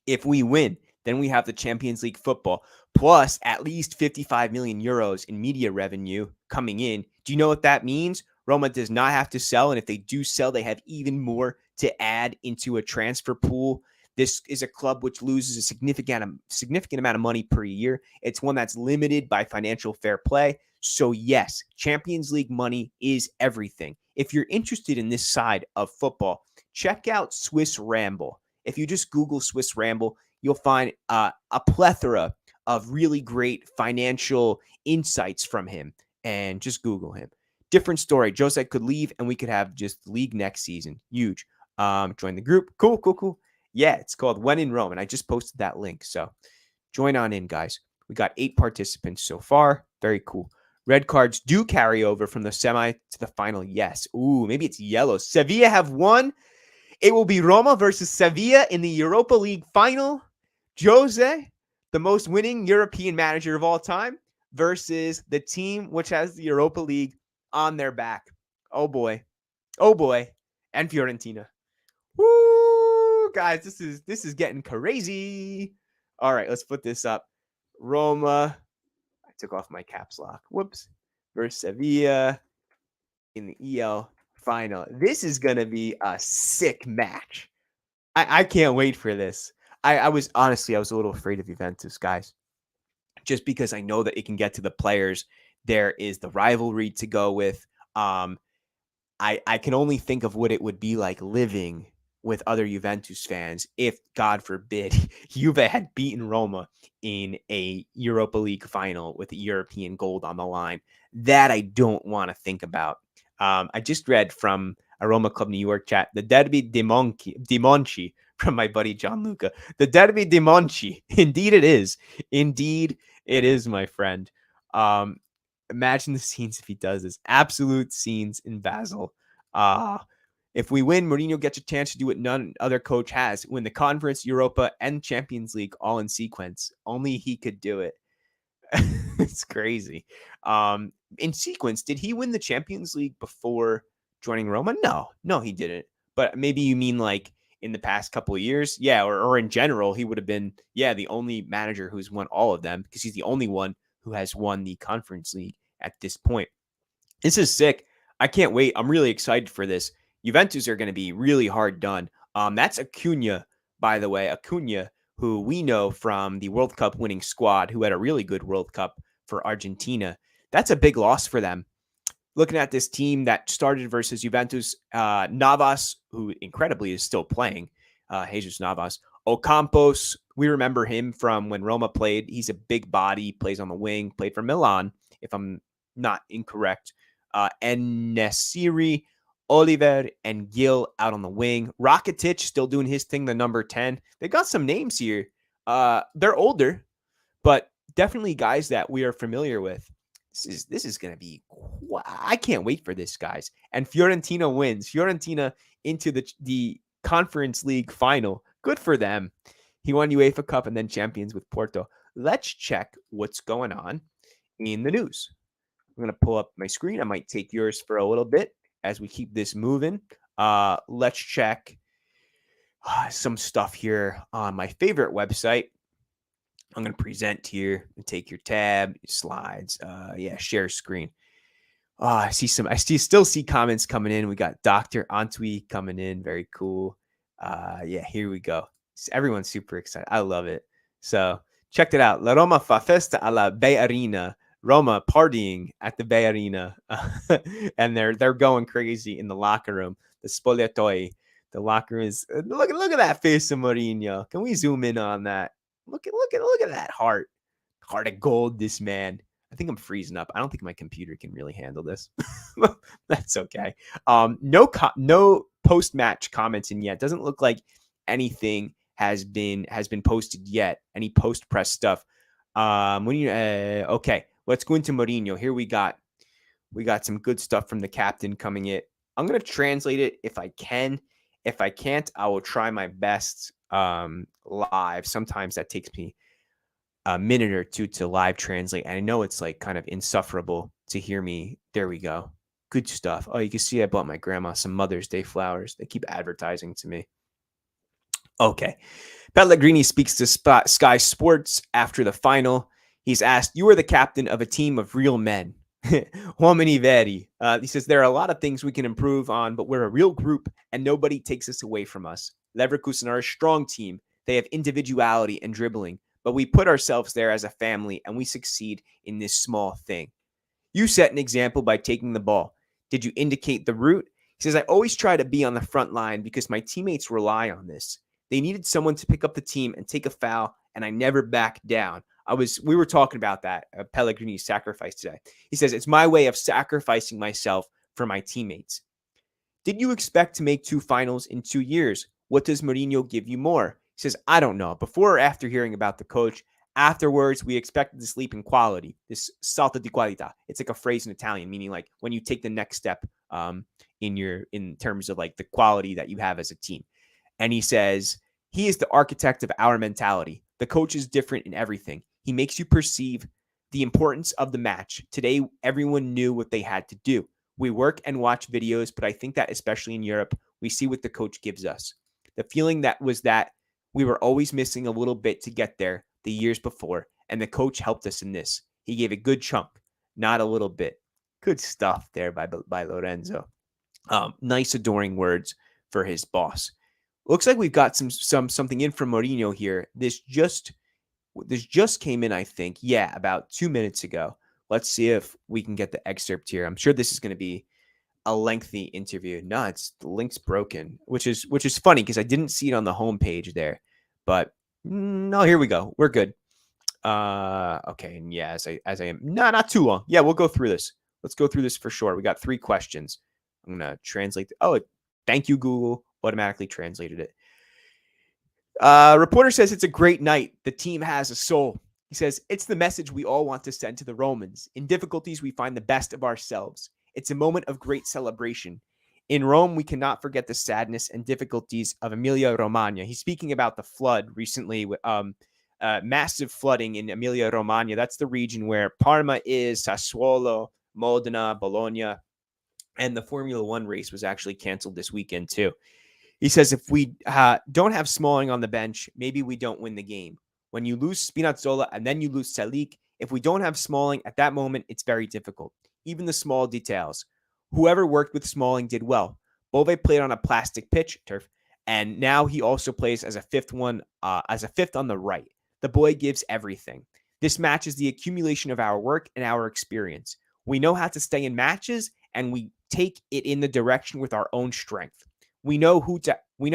If we win, then we have the Champions League football, plus at least 55 million euros in media revenue coming in. Do you know what that means? Roma does not have to sell, and if they do sell, they have even more to add into a transfer pool. This is a club which loses a significant amount of money per year. It's one that's limited by financial fair play. So yes, Champions League money is everything. If you're interested in this side of football, check out Swiss Ramble. If you just Google Swiss Ramble, you'll find a plethora of really great financial insights from him. And just Google him. Different story. Jose could leave and we could have just league next season. Huge. Join the group. Cool. Yeah, it's called When in Rome. And I just posted that link. So join on in, guys. We got 8 participants so far. Very cool. Red cards do carry over from the semi to the final. Yes. Ooh, maybe it's yellow. Sevilla have won. It will be Roma versus Sevilla in the Europa League final. Jose, the most winning European manager of all time, versus the team which has the Europa League on their back. Oh boy. And Fiorentina. Woo! guys, this is getting crazy. All right, let's put this up. Roma. I took off my caps lock. Whoops. Versus Sevilla in the EL final. This is gonna be a sick match. I can't wait for this. I was honestly I was a little afraid of Juventus, guys, just because I know that it can get to the players. There is the rivalry to go with. I can only think of what it would be like living with other Juventus fans if, God forbid, Juve had beaten Roma in a Europa League final with European gold on the line. That I don't want to think about. I just read from a Roma Club New York chat, the Derby di Monchi from my buddy John Luca. The Derby di Monchi. Indeed it is. Indeed it is, my friend. Imagine the scenes if he does this. Absolute scenes in Basel. If we win, Mourinho gets a chance to do what none other coach has: win the Conference, Europa, and Champions League all in sequence. Only he could do it. It's crazy. In sequence, did he win the Champions League before joining Roma? No, he didn't. But maybe you mean like in the past couple of years? Yeah, or in general, he would have been, the only manager who's won all of them, because he's the only one who has won the Conference League at this point. This is sick. I can't wait. I'm really excited for this. Juventus are going to be really hard done. That's Acuna, by the way. Acuna, who we know from the World Cup winning squad, who had a really good World Cup for Argentina. That's a big loss for them. Looking at this team that started versus Juventus, Navas, who incredibly is still playing, Jesus Navas. Ocampos, we remember him from when Roma played. He's a big body, plays on the wing, played for Milan, if I'm not incorrect. En-Nesyri, Oliver, and Gil out on the wing. Rakitic still doing his thing, the number 10. They got some names here. They're older, but definitely guys that we are familiar with. This is going to be, I can't wait for this, guys. And Fiorentina wins. Fiorentina into the Conference League final. Good for them. He won UEFA Cup and then Champions with Porto. Let's check what's going on in the news. I'm going to pull up my screen. I might take yours for a little bit as we keep this moving. Let's check some stuff here on my favorite website. I'm going to present here and take your tab, your slides. Share screen. I still see comments coming in. We got Dr. Antwi coming in. Very cool. Here we go. Everyone's super excited. I love it. So check it out. La Roma fa festa alla Bay Arena. Roma partying at the Bay Arena. And they're going crazy in the locker room. The spogliatoi. The locker room is look at that face of Mourinho. Can we zoom in on that? Look at that heart of gold. This man. I think I'm freezing up. I don't think my computer can really handle this. That's okay. No post match comments in yet. Doesn't look like anything has been posted yet. Any post press stuff. Okay. Let's go into Mourinho. Here we got some good stuff from the captain coming in. I'm gonna translate it if I can. If I can't, I will try my best live. Sometimes that takes me a minute or two to live translate. And I know it's like kind of insufferable to hear me. There we go. Good stuff. Oh, you can see I bought my grandma some Mother's Day flowers. They keep advertising to me. Okay. Pellegrini speaks to Sky Sports after the final. He's asked, "You are the captain of a team of real men." Uomini veri. He says, "There are a lot of things we can improve on, but we're a real group and nobody takes us away from us. Leverkusen are a strong team. They have individuality and dribbling, but we put ourselves there as a family and we succeed in this small thing. You set an example by taking the ball. Did you indicate the route?" He says, "I always try to be on the front line because my teammates rely on this. They needed someone to pick up the team and take a foul, and I never backed down." We were talking about that, Pellegrini's sacrifice today. He says, "It's my way of sacrificing myself for my teammates." Did you expect to make 2 finals in 2 years? What does Mourinho give you more? He says, "I don't know. Before or after hearing about the coach, afterwards, we expected to sleep in quality, this salto di qualità." It's like a phrase in Italian, meaning like when you take the next step in terms of like the quality that you have as a team. And he says, "He is the architect of our mentality. The coach is different in everything. He makes you perceive the importance of the match. Today, everyone knew what they had to do. We work and watch videos, but I think that especially in Europe, we see what the coach gives us. The feeling that was that we were always missing a little bit to get there the years before, and the coach helped us in this. He gave a good chunk, not a little bit. Good stuff there by Lorenzo. Nice, adoring words for his boss. Looks like we've got something in from Mourinho here. This just came in, I think. Yeah, about 2 minutes ago. Let's see if we can get the excerpt here. I'm sure this is going to be a lengthy interview. No, the link's broken, which is funny because I didn't see it on the homepage there. But no, here we go. We're good. Okay, and yeah, as I am not too long. Yeah, we'll go through this. Let's go through this for sure. We got 3 questions. I'm gonna translate. Thank you, Google. Automatically translated it. Reporter says it's a great night. The team has a soul. He says it's the message we all want to send to the Romans. In difficulties, we find the best of ourselves. It's a moment of great celebration. In Rome, we cannot forget the sadness and difficulties of Emilia-Romagna. He's speaking about the flood recently, massive flooding in Emilia-Romagna. That's the region where Parma is, Sassuolo, Modena, Bologna, and the Formula One race was actually canceled this weekend too. He says if we don't have Smalling on the bench, maybe we don't win the game. When you lose Spinazzola and then you lose Salik, if we don't have Smalling at that moment, it's very difficult. Even the small details. Whoever worked with Smalling did well. Bove played on a plastic pitch, turf, and now he also plays as a fifth on the right. The boy gives everything. This matches the accumulation of our work and our experience. We know how to stay in matches, and we take it in the direction with our own strength. We know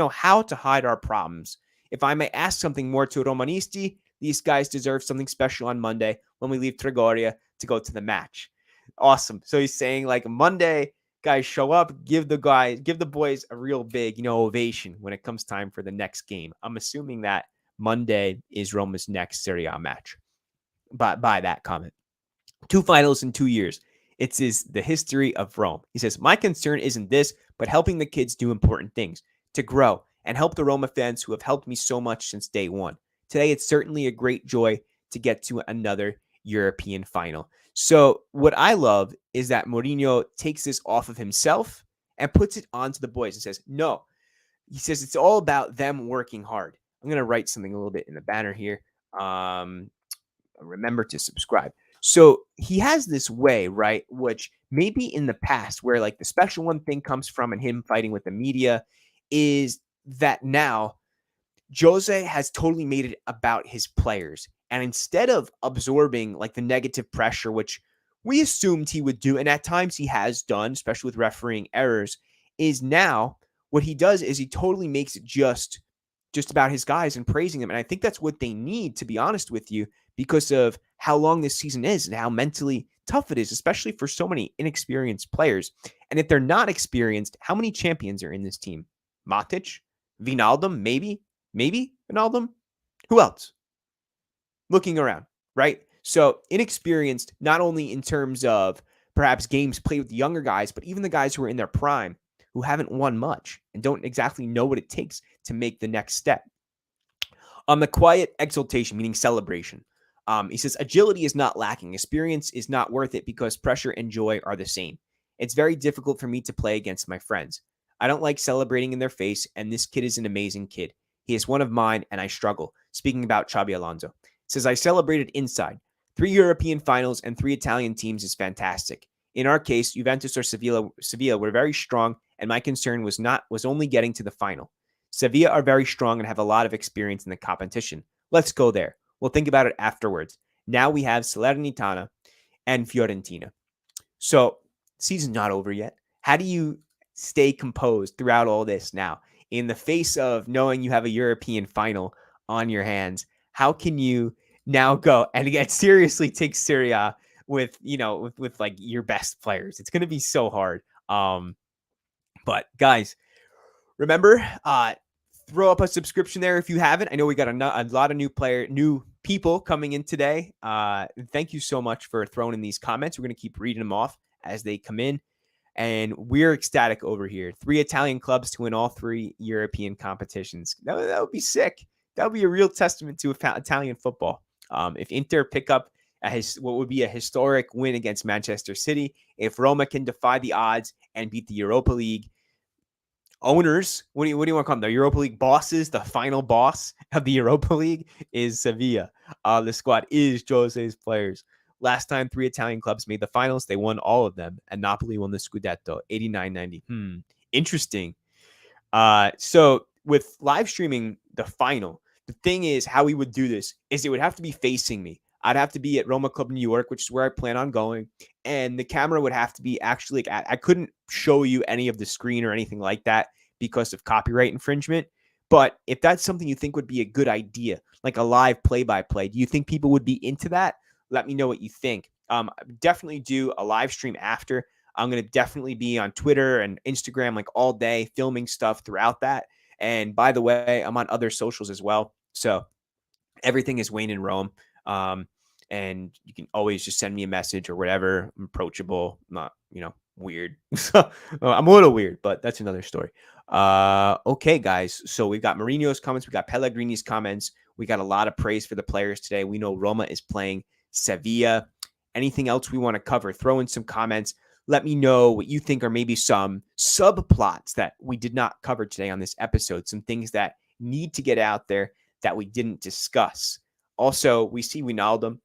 how to hide our problems. If I may ask something more to Romanisti, these guys deserve something special on Monday when we leave Trigoria to go to the match. Awesome. So he's saying like Monday, guys show up, give the boys a real big, ovation when it comes time for the next game. I'm assuming that Monday is Roma's next Serie A match. By that comment. 2 finals in 2 years. It's the history of Rome. He says, my concern isn't this, but helping the kids do important things, to grow, and help the Roma fans who have helped me so much since day one. Today, it's certainly a great joy to get to another European final. So what I love is that Mourinho takes this off of himself and puts it onto the boys and says, no. He says it's all about them working hard. I'm going to write something a little bit in the banner here. Remember to subscribe. So he has this way, right, which maybe in the past where like the special one thing comes from and him fighting with the media is that now Jose has totally made it about his players. And instead of absorbing like the negative pressure, which we assumed he would do, and at times he has done, especially with refereeing errors, is now what he does is he totally makes it just about his guys and praising them. And I think that's what they need, to be honest with you, because of how long this season is and how mentally tough it is, especially for so many inexperienced players. And if they're not experienced, how many champions are in this team? Matic? Wijnaldum? Maybe Wijnaldum? Who else? Looking around, right? So inexperienced, not only in terms of perhaps games played with the younger guys, but even the guys who are in their prime, who haven't won much and don't exactly know what it takes to make the next step. The quiet exultation, meaning celebration. He says, agility is not lacking. Experience is not worth it because pressure and joy are the same. It's very difficult for me to play against my friends. I don't like celebrating in their face, and this kid is an amazing kid. He is one of mine, and I struggle. Speaking about Xabi Alonso. Says, I celebrated inside. 3 European finals and 3 Italian teams is fantastic. In our case, Juventus or Sevilla were very strong, and my concern was only getting to the final. Sevilla are very strong and have a lot of experience in the competition. Let's go there. We'll think about it afterwards. Now we have Salernitana and Fiorentina. So, season's not over yet. How do you stay composed throughout all this now? In the face of knowing you have a European final on your hands, how can you now go and get seriously take Serie A with like your best players? It's going to be so hard. But guys, remember, throw up a subscription there if you haven't. I know we got a lot of new people coming in today. Thank you so much for throwing in these comments. We're going to keep reading them off as they come in. And we're ecstatic over here. 3 Italian clubs to win all 3 European competitions. That would be sick. That would be a real testament to Italian football. If Inter pick up what would be a historic win against Manchester City, if Roma can defy the odds and beat the Europa League, owners. What do you want to call them? The Europa League bosses. The final boss of the Europa League is Sevilla. The squad is Jose's players. Last time 3 Italian clubs made the finals, they won all of them, and Napoli won the Scudetto, 89-90. Interesting. So with live streaming the final, the thing is how we would do this is it would have to be facing me. I'd have to be at Roma Club New York, which is where I plan on going. And the camera would have to be actually, I couldn't show you any of the screen or anything like that because of copyright infringement. But if that's something you think would be a good idea, like a live play-by-play, do you think people would be into that? Let me know what you think. Definitely do a live stream after. I'm going to definitely be on Twitter and Instagram like all day filming stuff throughout that. And by the way, I'm on other socials as well. So everything is Wayne in Rome. And you can always just send me a message or whatever. I'm approachable, not, weird. So I'm a little weird, but that's another story. Okay, guys. So we've got Mourinho's comments. We got Pellegrini's comments. We got a lot of praise for the players today. We know Roma is playing Sevilla. Anything else we want to cover? Throw in some comments. Let me know what you think are maybe some subplots that we did not cover today on this episode. Some things that need to get out there that we didn't discuss. Also, we see Wijnaldum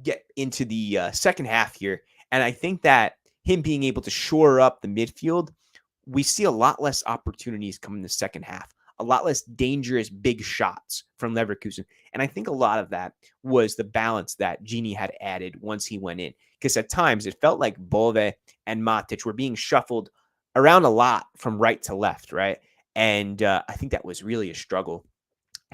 get into the second half here. And I think that him being able to shore up the midfield, we see a lot less opportunities come in the second half, a lot less dangerous big shots from Leverkusen. And I think a lot of that was the balance that Gini had added once he went in. Because at times it felt like Bove and Matic were being shuffled around a lot from right to left, right? And I think that was really a struggle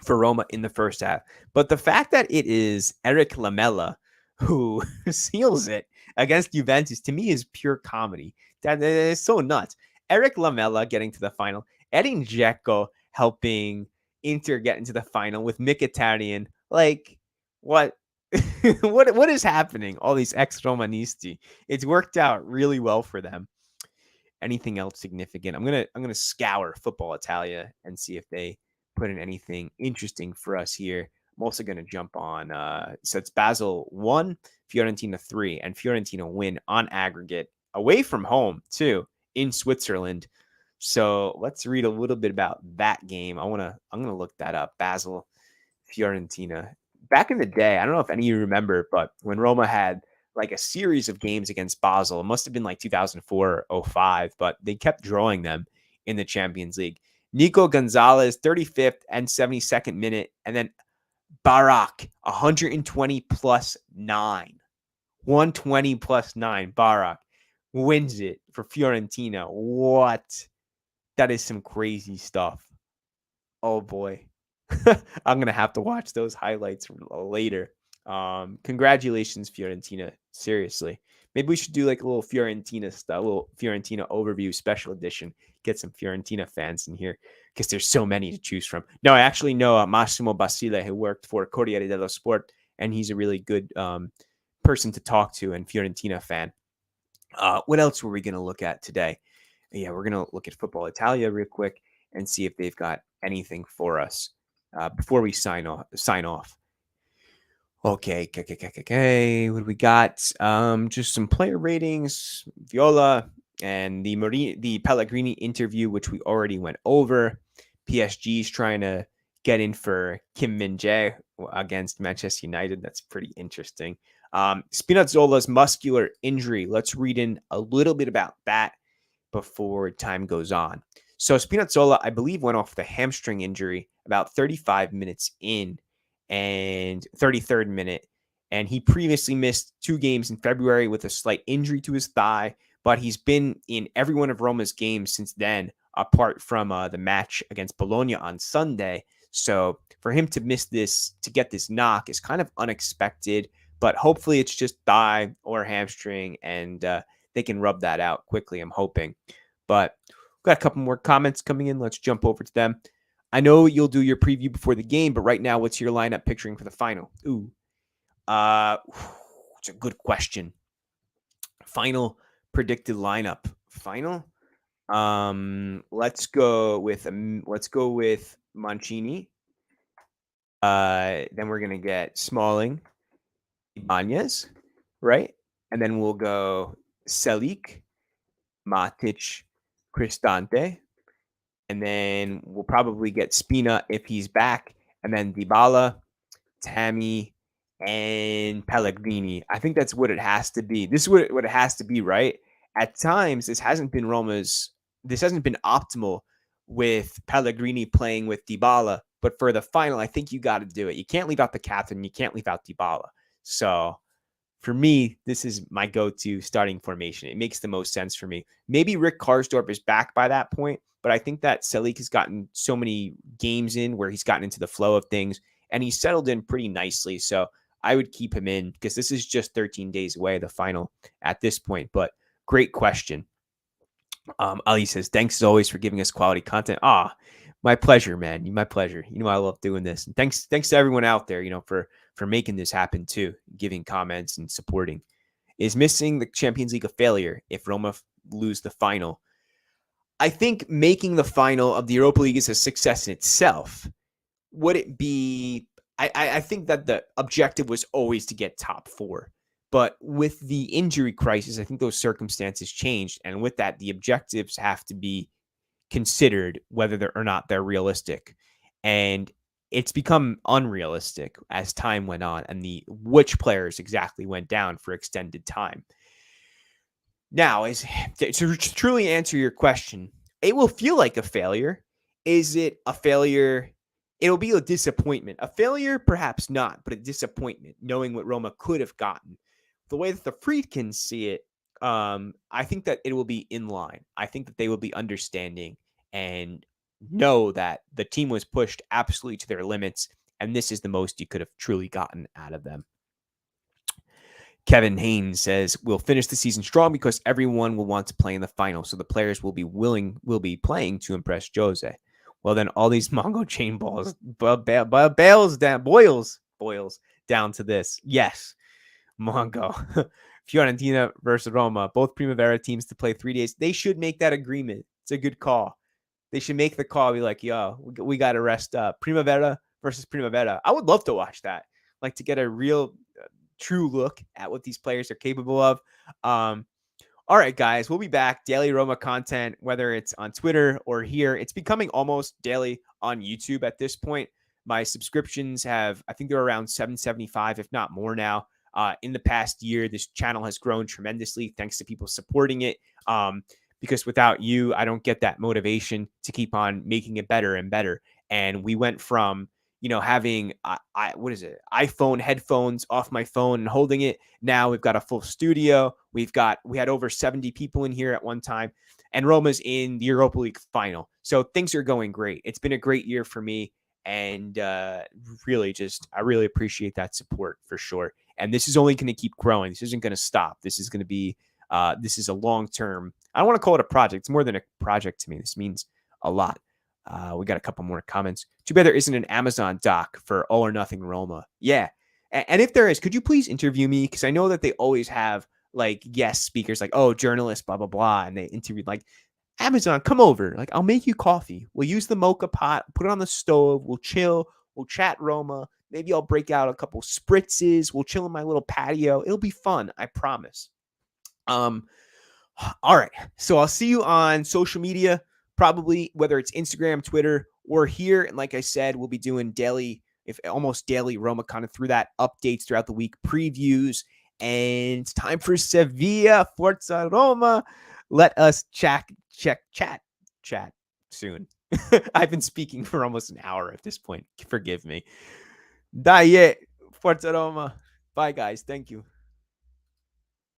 for Roma in the first half. But the fact that it is Eric Lamela who seals it against Juventus, to me, is pure comedy. That is so nuts. Eric Lamela getting to the final, Edin Dzeko helping Inter get into the final with Mkhitaryan. Like, what? what is happening? All these ex-Romanisti. It's worked out really well for them. Anything else significant? I'm gonna scour Football Italia and see if they put in anything interesting for us here. I'm also gonna jump on. So it's Basel 1, Fiorentina 3, and Fiorentina win on aggregate away from home too in Switzerland. So let's read a little bit about that game. I'm gonna look that up. Basel, Fiorentina. Back in the day, I don't know if any of you remember, but when Roma had like a series of games against Basel, it must have been like 2004 or 05, but they kept drawing them in the Champions League. Nico Gonzalez, 35th and 72nd minute, and then Barak, 120 plus 9. 120 plus 9. Barak wins it for Fiorentina. What? That is some crazy stuff. Oh boy. I'm going to have to watch those highlights later. Congratulations, Fiorentina. Seriously. Maybe we should do like a little Fiorentina stuff, a little Fiorentina overview special edition. Get some Fiorentina fans in here because there's so many to choose from. No, I actually know Massimo Basile, who worked for Corriere dello Sport, and he's a really good person to talk to and Fiorentina fan. What else were we going to look at today? Yeah, we're going to look at Football Italia real quick and see if they've got anything for us before we sign off. Okay. What do we got? Just some player ratings, Viola, and the Pellegrini interview, which we already went over. PSG's trying to get in for Kim Min-jae against Manchester United. That's pretty interesting. Spinazzola's muscular injury. Let's read in a little bit about that before time goes on. So Spinazzola, I believe, went off the hamstring injury about 35 minutes in and 33rd minute. And he previously missed 2 games in February with a slight injury to his thigh, but he's been in every one of Roma's games since then, apart from the match against Bologna on Sunday. So for him to miss this, to get this knock is kind of unexpected, but hopefully it's just thigh or hamstring, and they can rub that out quickly, I'm hoping. But we've got a couple more comments coming in. Let's jump over to them. I know you'll do your preview before the game, but right now, what's your lineup picturing for the final? It's a good question. Final predicted lineup. Final. Let's go with Mancini. Then we're gonna get Smalling, Ibanez, right? And then we'll go Selic, Matic, Cristante. And then we'll probably get Spina if he's back. And then Dybala, Tammy, and Pellegrini. I think that's what it has to be. This is what it has to be, right? At times, this hasn't been optimal with Pellegrini playing with Dybala. But for the final, I think you got to do it. You can't leave out the captain. You can't leave out Dybala. So for me, this is my go-to starting formation. It makes the most sense for me. Maybe Rick Karsdorp is back by that point, but I think that Selig has gotten so many games in where he's gotten into the flow of things, and he's settled in pretty nicely. So I would keep him in because this is just 13 days away, the final at this point. But great question. Ali says, thanks as always for giving us quality content. My pleasure, man. My pleasure. You know, I love doing this. And thanks to everyone out there, for making this happen too, giving comments and supporting. Is missing the Champions League a failure if Roma lose the final? I think making the final of the Europa League is a success in itself. Would it be? I think that the objective was always to get top four. But with the injury crisis, I think those circumstances changed. And with that, the objectives have to be considered whether or not they're realistic. And it's become unrealistic as time went on and which players exactly went down for extended time. Now, to truly answer your question, it will feel like a failure. Is it a failure? It'll be a disappointment. A failure, perhaps not, but a disappointment, knowing what Roma could have gotten. The way that the Friedkins see it, I think that it will be in line. I think that they will be understanding and know that the team was pushed absolutely to their limits, and this is the most you could have truly gotten out of them. Kevin Haynes says, we'll finish the season strong because everyone will want to play in the final, so the players will be playing to impress Jose. Well, then all these Mongo chain balls boils down to this. Yes, Mongo. Fiorentina versus Roma, both Primavera teams to play 3 days. They should make that agreement. It's a good call. They should make the call. Be like, yo, we got to rest up. Primavera versus Primavera. I would love to watch that. Like to get a real, true look at what these players are capable of. All right, guys, we'll be back. Daily Roma content, whether it's on Twitter or here. It's becoming almost daily on YouTube at this point. My subscriptions I think they're around 775, if not more now. In the past year, this channel has grown tremendously thanks to people supporting it. Because without you, I don't get that motivation to keep on making it better and better. And we went from, having iPhone headphones off my phone and holding it. Now we've got a full studio. We had over 70 people in here at one time, and Roma's in the Europa League final. So things are going great. It's been a great year for me. And I really appreciate that support for sure. And this is only going to keep growing. This isn't going to stop. This is going to be, this is a long-term, I don't want to call it a project. It's more than a project to me. This means a lot. We got a couple more comments. Too bad there isn't an Amazon doc for All or Nothing Roma. Yeah. And if there is, could you please interview me? Because I know that they always have like guest speakers, like, oh, journalists, blah, blah, blah. And they interviewed like, Amazon, come over. Like, I'll make you coffee. We'll use the mocha pot, put it on the stove. We'll chill. We'll chat Roma. Maybe I'll break out a couple spritzes. We'll chill in my little patio. It'll be fun. I promise. All right. So I'll see you on social media, probably whether it's Instagram, Twitter, or here. And like I said, we'll be doing almost daily Roma kind of through that, updates throughout the week, previews. And it's time for Sevilla, Forza Roma. Let us chat soon. I've been speaking for almost an hour at this point. Forgive me. Dai, Forza Roma. Bye, guys. Thank you.